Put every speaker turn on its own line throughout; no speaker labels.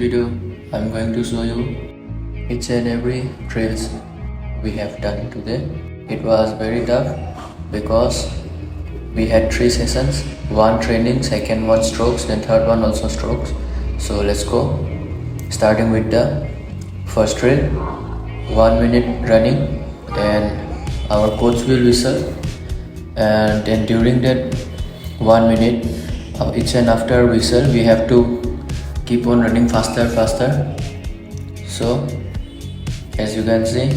video, I'm going to show you each and every drills we have done today. It was very tough because we had 3 sessions, one training, second one strokes, then third one also strokes. So let's go. Starting with the first drill, 1 minute running, and our coach will whistle, and then during that 1 minute, each and after whistle we have to keep on running faster. So as you can see,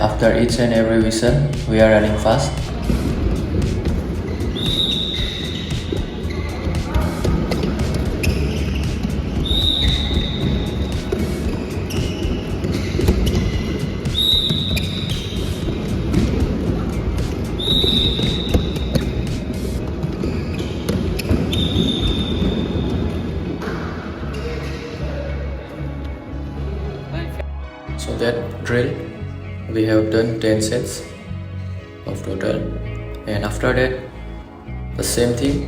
after each and every whistle we are running fast. So that drill we have done 10 sets of total, and after that the same thing.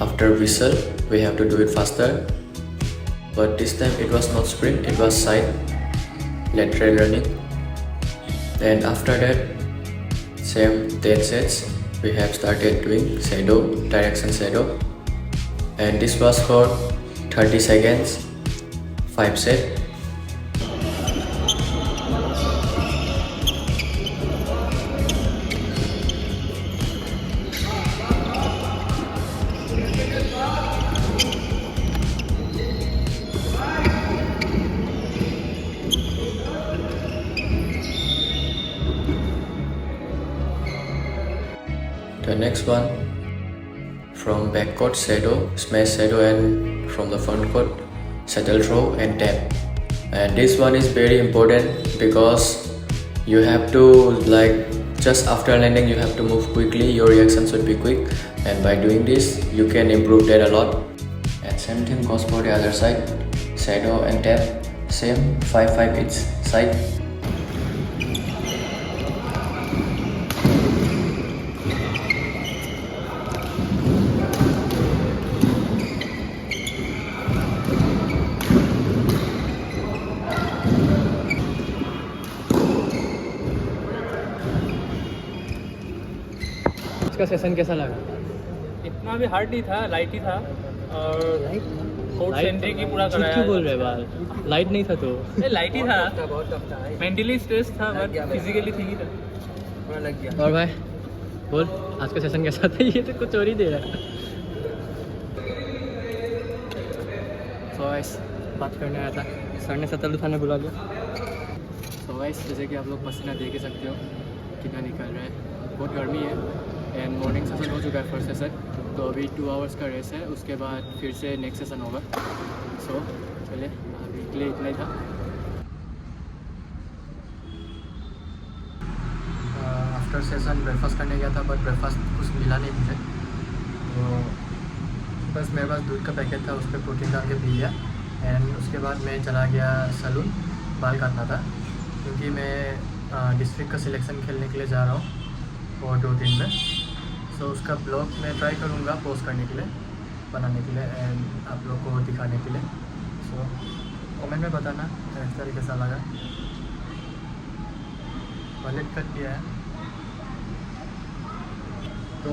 After whistle we have to do it faster, but this time it was not sprint, it was side lateral running. And after that same 10 sets we have started doing shadow, direction shadow, and this was for 30 seconds, 5 sets. The next one, from back court shadow, smash shadow, and from the front court shuttle throw and tap. And this one is very important because you have to, like, just after landing you have to move quickly, your reaction should be quick, and by doing this you can improve that a lot. And same thing goes for the other side, shadow and tap, same 5 each side.
इसका session कैसा लगा?
इतना भी hard नहीं था, light ही था, और court Sentry की पूरा कराया।
क्यों बोल रहे बाल? लाइट नहीं था तो?
लाइट ही था, मेंटली स्ट्रेस था, बट फिजिकली ठीक ही था, पूरा लग गया।
और भाई बोल, आज का सेशन कैसा था? ये तो कुछ और ही दे रहा है। तो गाइस बात करने आया था, सर ने शटल उठाने बुला लिया। तो गाइस जैसे कि आप लोग पसीना देख ही सकते हो कितना निकल रहा है, बहुत गर्मी है। एंड मॉर्निंग सेशन हो चुका है फर्स्ट सेशन, तो अभी 2 आवर्स का रेस है, उसके बाद फिर से नेक्स्ट सेशन होगा। सो चलिए, अभी के लिए इतना ही था। आफ्टर सेशन ब्रेकफास्ट करने गया था, बट ब्रेकफास्ट कुछ मिला नहीं मुझे, तो बस मेरे पास दूध का पैकेट था, उस पर प्रोटीन डाल के पी लिया। एंड उसके बाद मैं चला गया सैलून, बाल काटना था, क्योंकि मैं डिस्ट्रिक्ट का सिलेक्शन खेलने के लिए जा रहा हूँ और 2 दिन में। सो उसका ब्लॉग मैं ट्राई करूँगा पोस्ट करने के लिए, बनाने के लिए, एंड आप लोग को दिखाने के लिए। सो कमेंट में बताना हेयर स्टाइल कैसा लगा। वॉलेट कट किया है, तो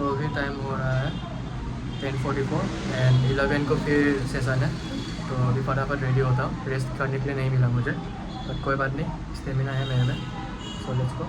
अभी टाइम हो रहा है 10:44 एंड 11 को फिर सेशन है, तो अभी फटाफट रेडी होता हूँ। रेस्ट करने के लिए नहीं मिला मुझे, बट कोई बात नहीं, स्टेमिना है मेरे में। So let's go.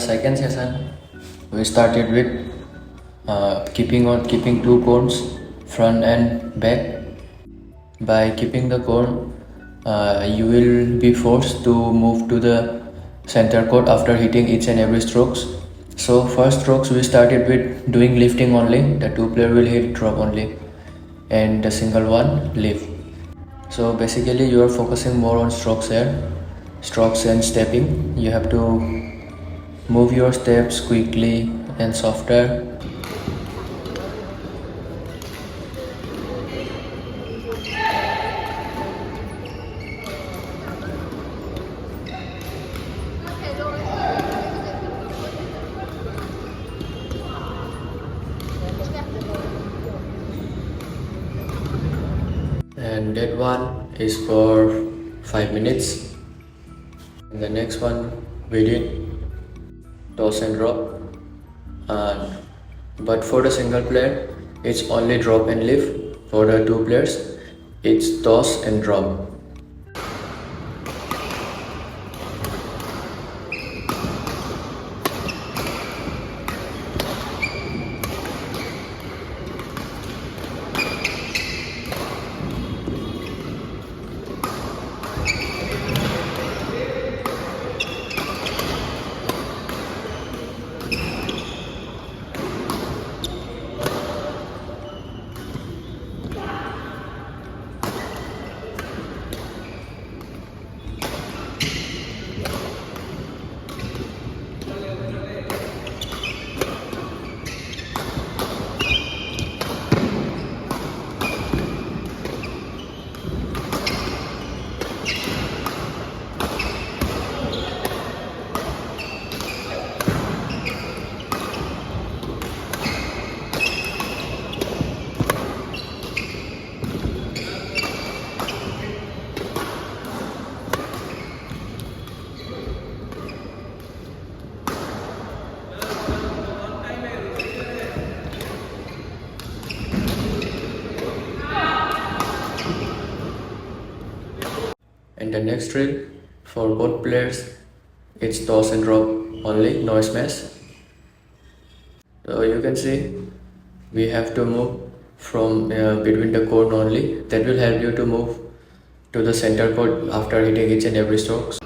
second session, we started with keeping two cones front and back. By keeping the cone, you will be forced to move to the center court after hitting each and every strokes. So first strokes we started with doing lifting only. The two player will hit drop only, and the single one lift. So basically you are focusing more on strokes here, strokes and stepping. You have to move your steps quickly and softer. And that one is for 5 minutes. And the next one we did toss and drop, but for the single player it's only drop and lift. For the two players it's toss and drop. And the next drill for both players, it's toss and drop only, no smash. So you can see we have to move from between the court only. That will help you to move to the center court after hitting each and every strokes.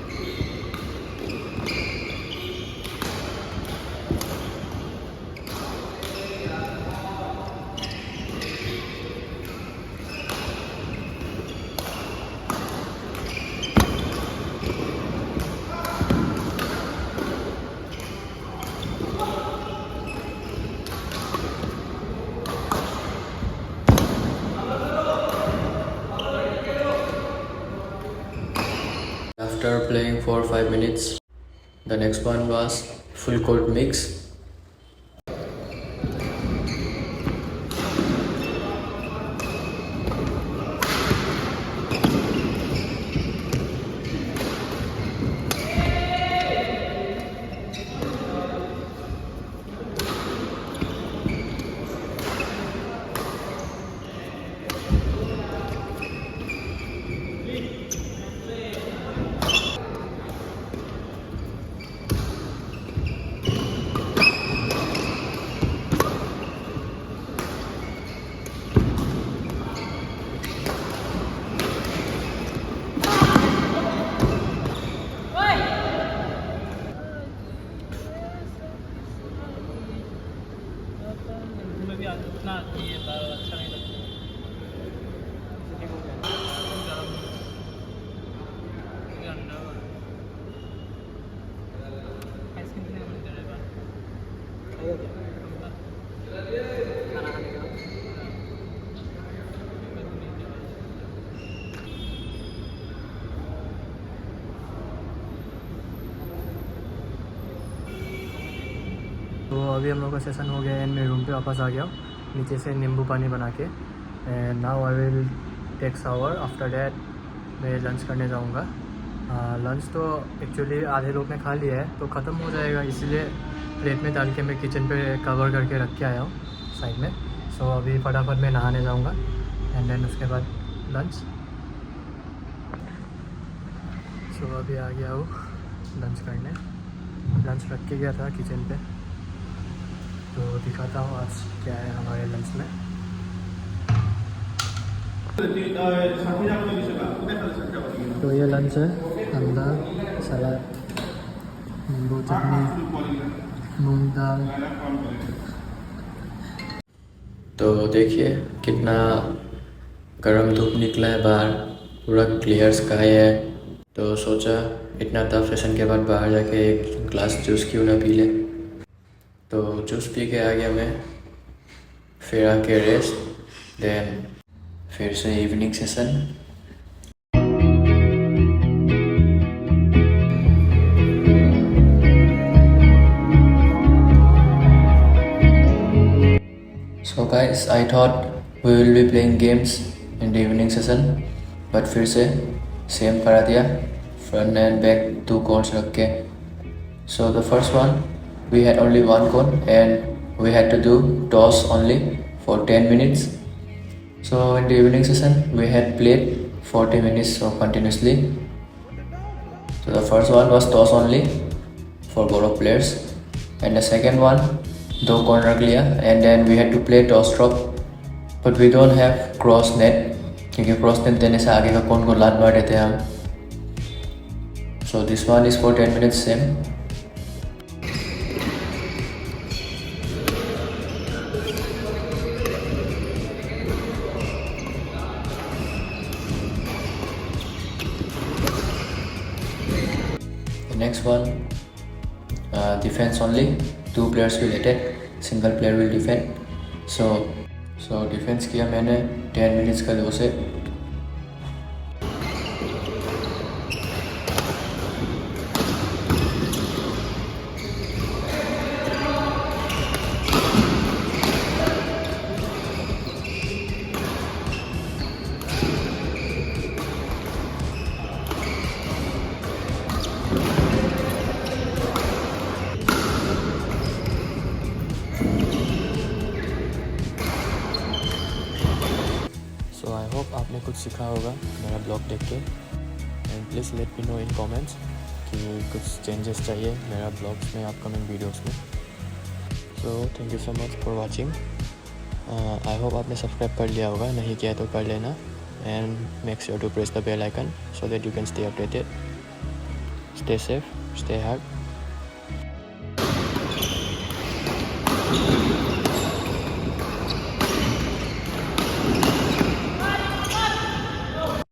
After playing for 5 minutes, the next one was full court mix.
उतना ये अच्छा नहीं लगता
तो अभी हम लोग का सेशन हो गया एंड मैं रूम पे वापस आ गया हूँ नीचे से नींबू पानी बना के। And now I will take shower. After that मैं लंच करने जाऊँगा। लंच तो एक्चुअली आधे लोग ने खा लिया है तो ख़त्म हो जाएगा, इसलिए प्लेट में डाल के मैं किचन पे कवर करके रख के आया हूँ साइड में। सो अभी फटाफट मैं नहाने जाऊँगा एंड देन उसके बाद लंच। सो अभी आ गया हूँ लंच करने। लंच रख के गया था किचन पे, तो दिखाता हूँ आज क्या है हमारे लंच में। तो ये लंच है, अंडा, सलाद, नींबू चटनी, मूंग दाल।
तो देखिए कितना गर्म धूप निकला है बाहर, पूरा क्लियर स्काई है। तो सोचा इतना टफ सेशन के बाद बाहर जाके एक ग्लास जूस क्यों ना पी ले। तो जूस पी के आ गया मैं, फिर आके रेस्ट, देन फिर से evening session. So guys, I thought we will be playing games in the evening session, but फिर से same करा दिया, front and back 2 cones रख के। So the first one, we had only 1 cone and we had to do toss only for 10 minutes. So in the evening session, we had played 40 minutes so continuously. So the first one was toss only for both of players, and the second one 2 corn रख लिया, and then we had to play toss drop, but we don't have cross net क्योंकि cross net देने से आगे का corn को लात मार देते हैं हम। So this one is for 10 minutes same. The next one, defense only. 2 players will attack, single player will defend. So defense किया मैंने 10 minutes का लो से। So I hope आपने कुछ सीखा होगा मेरा ब्लॉग देख के, and please let me know in comments कि कुछ चेंजेस चाहिए मेरा ब्लॉग्स में, अपकमिंग वीडियोस में। So thank you so much for watching. I hope आपने सब्सक्राइब कर लिया होगा, नहीं किया तो कर लेना, and make sure to press the bell icon so that you can stay updated. Stay safe, stay hard.